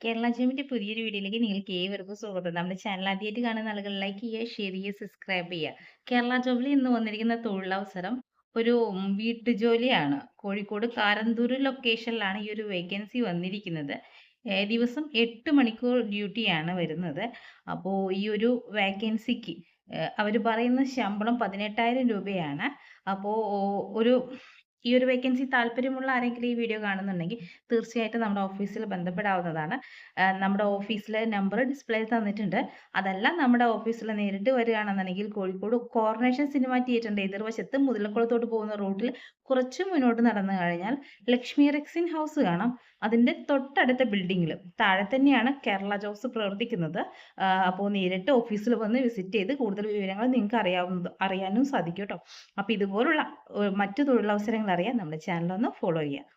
കേരള ജെമ്മിന്റെ പുതിയൊരു വീഡിയോയിലേക്ക് നിങ്ങൾക്ക് ഏവർക്കും സ്വാഗതം. നമ്മുടെ ചാനൽ ആദ്യമായിട്ട് കാണുന്ന ആളുകൾ ലൈക്ക് ചെയ്യുക, ഷെയർ ചെയ്യുക, സബ്സ്ക്രൈബ് ചെയ്യുക. കേരള ജോബിൽ ഇന്ന് വന്നിരിക്കുന്ന തൊഴിലവസരം ഒരു വീട്ടുജോലിയാണ്. കോഴിക്കോട് കാരന്തൂർ ലൊക്കേഷനിലാണ് ഈ ഒരു വേക്കൻസി വന്നിരിക്കുന്നത്. ദിവസം 8 മണിക്കൂർ ഡ്യൂട്ടിയാണ് വരുന്നത്. അപ്പോൾ ഈ ഒരു വേക്കൻസിക്ക് അവർ പറയുന്ന ശമ്പളം 18,000 രൂപയാണ്. അപ്പോൾ ഒരു ഈ ഒരു വേക്കൻസി താല്പര്യമുള്ള ആരെങ്കിലും ഈ വീഡിയോ കാണുന്നുണ്ടെങ്കിൽ തീർച്ചയായിട്ടും നമ്മുടെ ഓഫീസിൽ ബന്ധപ്പെടാവുന്നതാണ്. നമ്മുടെ ഓഫീസിലെ നമ്പർ ഡിസ്പ്ലേയിൽ തന്നിട്ടുണ്ട്. അതല്ല നമ്മുടെ ഓഫീസിൽ നേരിട്ട് വരികയാണെന്നുണ്ടെങ്കിൽ കോഴിക്കോട് കോർണേഷൻ സിനിമ തിയേറ്ററിന്റെ എതിർവശത്ത് മുതലക്കുളത്തോട്ട് പോകുന്ന റൂട്ടിൽ കുറച്ച് മുന്നോട്ട് നടന്നു കഴിഞ്ഞാൽ ലക്ഷ്മി റെക്സിൻ ഹൗസ് കാണാം. അതിന്റെ തൊട്ടടുത്ത ബിൽഡിങ്ങിൽ താഴെ തന്നെയാണ് കേരള ജോബ്സ് പ്രവർത്തിക്കുന്നത്. അപ്പോൾ നേരിട്ട് ഓഫീസിൽ വന്ന് വിസിറ്റ് ചെയ്ത് കൂടുതൽ വിവരങ്ങൾ നിങ്ങൾക്ക് അറിയാനും സാധിക്കും കേട്ടോ. അപ്പോൾ ഇതുപോലുള്ള മറ്റു തൊഴിലവസരങ്ങൾ അറിയാൻ നമ്മുടെ ചാനൽ ഒന്ന് ഫോളോ ചെയ്യുക.